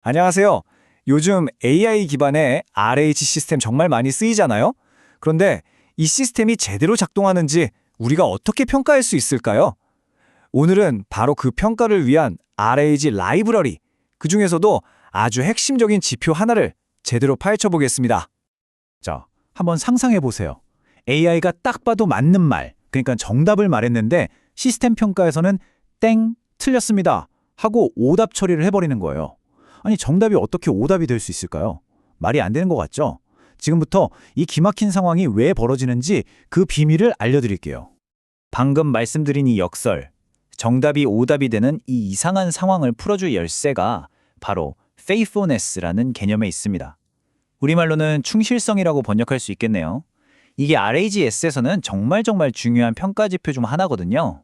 안녕하세요. 요즘 AI 기반의 RH 시스템 정말 많이 쓰이잖아요? 그런데 이 시스템이 제대로 작동하는지 우리가 어떻게 평가할 수 있을까요? 오늘은 바로 그 평가를 위한 RH 라이브러리, 그중에서도 아주 핵심적인 지표 하나를 제대로 파헤쳐 보겠습니다. 자, 한번 상상해 보세요. AI가 딱 봐도 맞는 말, 그러니까 정답을 말했는데 시스템 평가에서는 땡, 틀렸습니다 하고 오답 처리를 해버리는 거예요. 아니, 정답이 어떻게 오답이 될 수 있을까요? 말이 안 되는 것 같죠? 지금부터 이 기막힌 상황이 왜 벌어지는지 그 비밀을 알려드릴게요. 방금 말씀드린 이 역설, 정답이 오답이 되는 이 이상한 상황을 풀어줄 열쇠가 바로 faithfulness라는 개념에 있습니다. 우리말로는 충실성이라고 번역할 수 있겠네요. 이게 RAGS에서는 정말 중요한 평가 지표 중 하나거든요.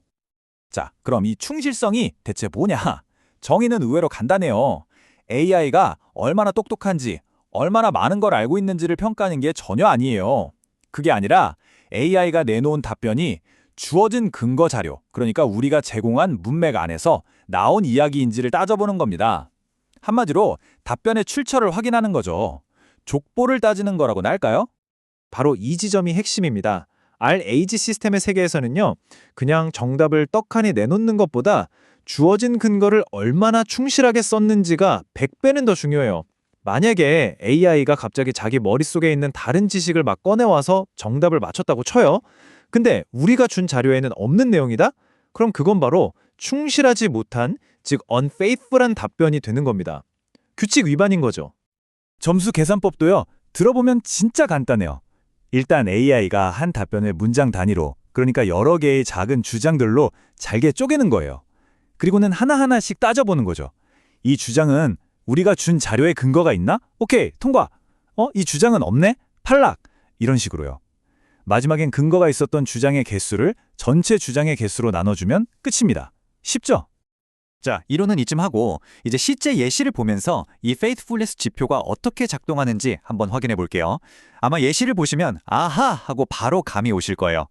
자, 그럼 이 충실성이 대체 뭐냐? 정의는 의외로 간단해요. AI가 얼마나 똑똑한지, 얼마나 많은 걸 알고 있는지를 평가하는 게 전혀 아니에요. 그게 아니라 AI가 내놓은 답변이 주어진 근거 자료, 그러니까 우리가 제공한 문맥 안에서 나온 이야기인지를 따져보는 겁니다. 한마디로 답변의 출처를 확인하는 거죠. 족보를 따지는 거라고나 할까요? 바로 이 지점이 핵심입니다. RH 시스템의 세계에서는요, 그냥 정답을 떡하니 내놓는 것보다 주어진 근거를 얼마나 충실하게 썼는지가 100배는 더 중요해요. 만약에 AI가 갑자기 자기 머릿속에 있는 다른 지식을 막 꺼내와서 정답을 맞췄다고 쳐요. 근데 우리가 준 자료에는 없는 내용이다? 그럼 그건 바로 충실하지 못한, 즉 unfaithful한 답변이 되는 겁니다. 규칙 위반인 거죠. 점수 계산법도요, 들어보면 진짜 간단해요. 일단 AI가 한 답변을 문장 단위로, 그러니까 여러 개의 작은 주장들로 잘게 쪼개는 거예요. 그리고는 하나하나씩 따져보는 거죠. 이 주장은 우리가 준 자료에 근거가 있나? 오케이, 통과. 이 주장은 없네? 탈락. 이런 식으로요. 마지막엔 근거가 있었던 주장의 개수를 전체 주장의 개수로 나눠주면 끝입니다. 쉽죠? 자, 이론은 이쯤 하고 이제 실제 예시를 보면서 이 faithfulness 지표가 어떻게 작동하는지 한번 확인해 볼게요. 아마 예시를 보시면 아하 하고 바로 감이 오실 거예요.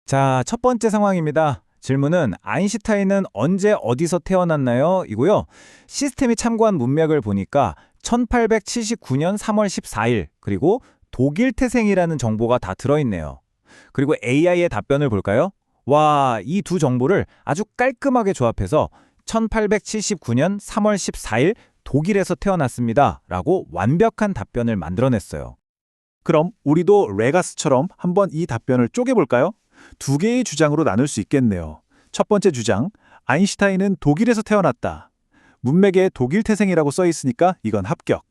자, 첫 번째 상황입니다. 질문은 아인슈타인은 언제 어디서 태어났나요? 이고요. 시스템이 참고한 문맥을 보니까 1879년 3월 14일, 그리고 독일 태생이라는 정보가 다 들어있네요. 그리고 AI의 답변을 볼까요? 와, 이 두 정보를 아주 깔끔하게 조합해서 1879년 3월 14일 독일에서 태어났습니다 라고 완벽한 답변을 만들어냈어요. 그럼 우리도 레가스처럼 한번 이 답변을 쪼개볼까요? 두 개의 주장으로 나눌 수 있겠네요. 첫 번째 주장, 아인슈타인은 독일에서 태어났다. 문맥에 독일 태생이라고 써 있으니까 이건 합격.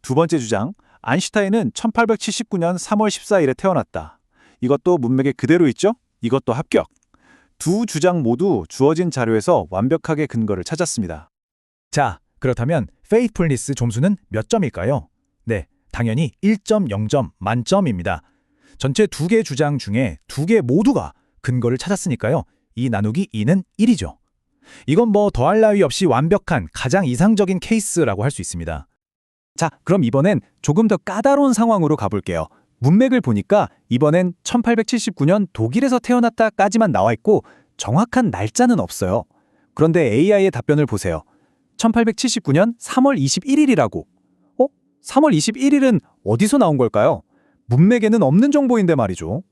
두 번째 주장, 아인슈타인은 1879년 3월 14일에 태어났다. 이것도 문맥에 그대로 있죠? 이것도 합격. 두 주장 모두 주어진 자료에서 완벽하게 근거를 찾았습니다. 자, 그렇다면 faithfulness 점수는 몇 점일까요? 네, 당연히 1.0점 만점입니다. 전체 두 개 주장 중에 두 개 모두가 근거를 찾았으니까요. 이 나누기 2는 1이죠. 이건 뭐 더할 나위 없이 완벽한 가장 이상적인 케이스라고 할 수 있습니다. 자, 그럼 이번엔 조금 더 까다로운 상황으로 가볼게요. 문맥을 보니까 이번엔 1879년 독일에서 태어났다까지만 나와 있고 정확한 날짜는 없어요. 그런데 AI의 답변을 보세요. 1879년 3월 21일이라고. 3월 21일은 어디서 나온 걸까요? 문맥에는 없는 정보인데 말이죠.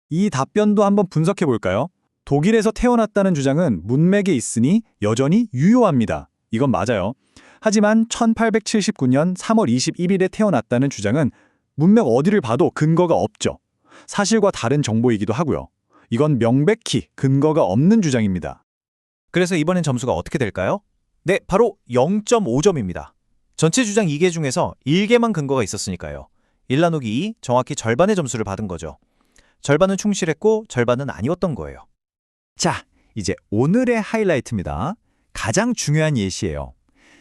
이 답변도 한번 분석해 볼까요? 독일에서 태어났다는 주장은 문맥에 있으니 여전히 유효합니다. 이건 맞아요. 하지만 1879년 3월 21일에 태어났다는 주장은 문맥 어디를 봐도 근거가 없죠. 사실과 다른 정보이기도 하고요. 이건 명백히 근거가 없는 주장입니다. 그래서 이번엔 점수가 어떻게 될까요? 네, 바로 0.5점입니다. 전체 주장 2개 중에서 1개만 근거가 있었으니까요. 1 나누기 2, 정확히 절반의 점수를 받은 거죠. 절반은 충실했고 절반은 아니었던 거예요. 자, 이제 오늘의 하이라이트입니다. 가장 중요한 예시예요.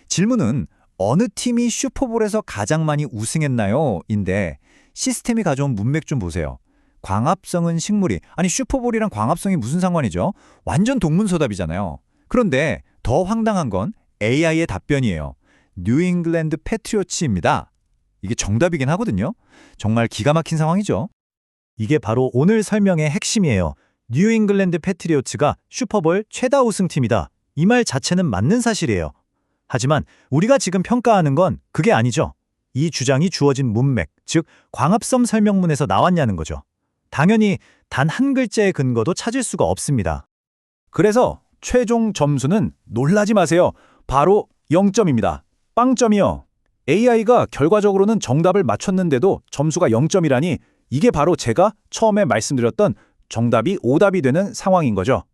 질문은 어느 팀이 슈퍼볼에서 가장 많이 우승했나요? 인데 시스템이 가져온 문맥 좀 보세요. 광합성은 식물이, 아니 슈퍼볼이랑 광합성이 무슨 상관이죠? 완전 동문서답이잖아요. 그런데 더 황당한 건 AI의 답변이에요. 뉴잉글랜드 패트리어츠입니다. 이게 정답이긴 하거든요. 정말 기가 막힌 상황이죠. 이게 바로 오늘 설명의 핵심이에요. 뉴잉글랜드 패트리어츠가 슈퍼볼 최다 우승팀이다. 이 말 자체는 맞는 사실이에요. 하지만 우리가 지금 평가하는 건 그게 아니죠. 이 주장이 주어진 문맥, 즉 광합성 설명문에서 나왔냐는 거죠. 당연히 단 한 글자의 근거도 찾을 수가 없습니다. 그래서 최종 점수는 놀라지 마세요. 바로 0점입니다. 빵점이요. AI가 결과적으로는 정답을 맞췄는데도 점수가 0점이라니 이게 바로 제가 처음에 말씀드렸던 정답이 오답이 되는 상황인 거죠.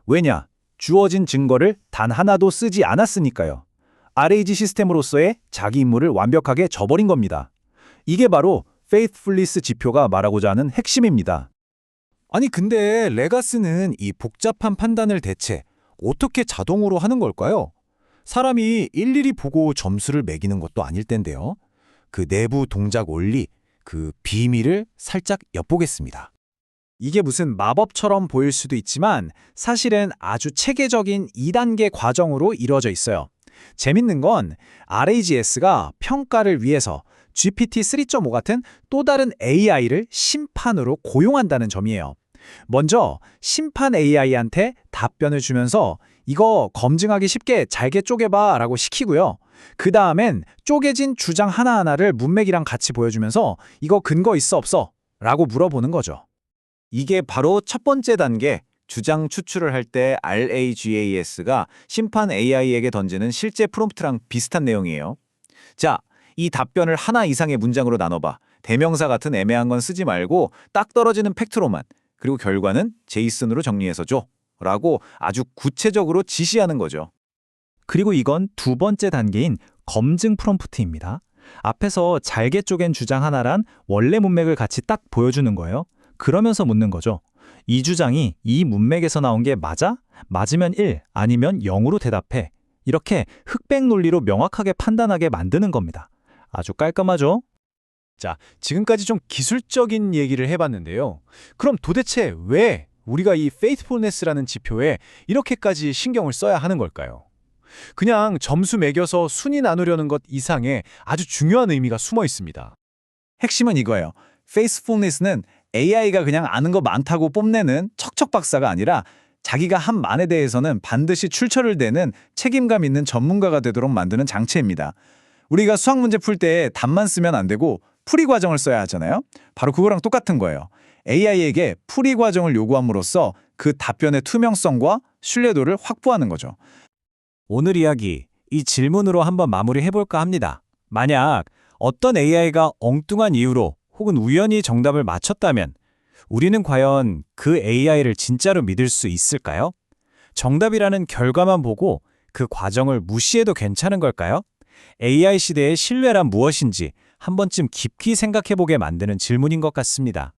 왜냐? 주어진 증거를 단 하나도 쓰지 않았으니까요. RAG 시스템으로서의 자기 임무를 완벽하게 저버린 겁니다. 이게 바로 faithfulness 지표가 말하고자 하는 핵심입니다. 아니 근데 레가스는 이 복잡한 판단을 대체 어떻게 자동으로 하는 걸까요? 사람이 일일이 보고 점수를 매기는 것도 아닐 텐데요. 그 내부 동작 원리, 그 비밀을 살짝 엿보겠습니다. 이게 무슨 마법처럼 보일 수도 있지만 사실은 아주 체계적인 2단계 과정으로 이루어져 있어요. 재밌는 건 RAGS가 평가를 위해서 GPT 3.5 같은 또 다른 AI를 심판으로 고용한다는 점이에요. 먼저 심판 AI한테 답변을 주면서 이거 검증하기 쉽게 잘게 쪼개봐 라고 시키고요. 그 다음엔 쪼개진 주장 하나하나를 문맥이랑 같이 보여주면서 이거 근거 있어 없어? 라고 물어보는 거죠. 이게 바로 첫 번째 단계, 주장 추출을 할 때 RAGAS가 심판 AI에게 던지는 실제 프롬프트랑 비슷한 내용이에요. 자, 이 답변을 하나 이상의 문장으로 나눠봐. 대명사 같은 애매한 건 쓰지 말고 딱 떨어지는 팩트로만, 그리고 결과는 제이슨으로 정리해서 줘. 라고 아주 구체적으로 지시하는 거죠. 그리고 이건 두 번째 단계인 검증 프롬프트입니다. 앞에서 잘게 쪼갠 주장 하나란 원래 문맥을 같이 딱 보여주는 거예요. 그러면서 묻는 거죠. 이 주장이 이 문맥에서 나온 게 맞아? 맞으면 1, 아니면 0으로 대답해. 이렇게 흑백 논리로 명확하게 판단하게 만드는 겁니다. 아주 깔끔하죠? 자, 지금까지 좀 기술적인 얘기를 해봤는데요. 그럼 도대체 왜 우리가 이 faithfulness라는 지표에 이렇게까지 신경을 써야 하는 걸까요? 그냥 점수 매겨서 순위 나누려는 것 이상의 아주 중요한 의미가 숨어 있습니다. 핵심은 이거예요. faithfulness는 AI가 그냥 아는 거 많다고 뽐내는 척척 박사가 아니라 자기가 한 말에 대해서는 반드시 출처를 대는 책임감 있는 전문가가 되도록 만드는 장치입니다. 우리가 수학 문제 풀 때 답만 쓰면 안 되고 풀이 과정을 써야 하잖아요. 바로 그거랑 똑같은 거예요. AI에게 풀이 과정을 요구함으로써 그 답변의 투명성과 신뢰도를 확보하는 거죠. 오늘 이야기, 이 질문으로 한번 마무리해볼까 합니다. 만약 어떤 AI가 엉뚱한 이유로 혹은 우연히 정답을 맞췄다면 우리는 과연 그 AI를 진짜로 믿을 수 있을까요? 정답이라는 결과만 보고 그 과정을 무시해도 괜찮은 걸까요? AI 시대의 신뢰란 무엇인지 한 번쯤 깊이 생각해보게 만드는 질문인 것 같습니다.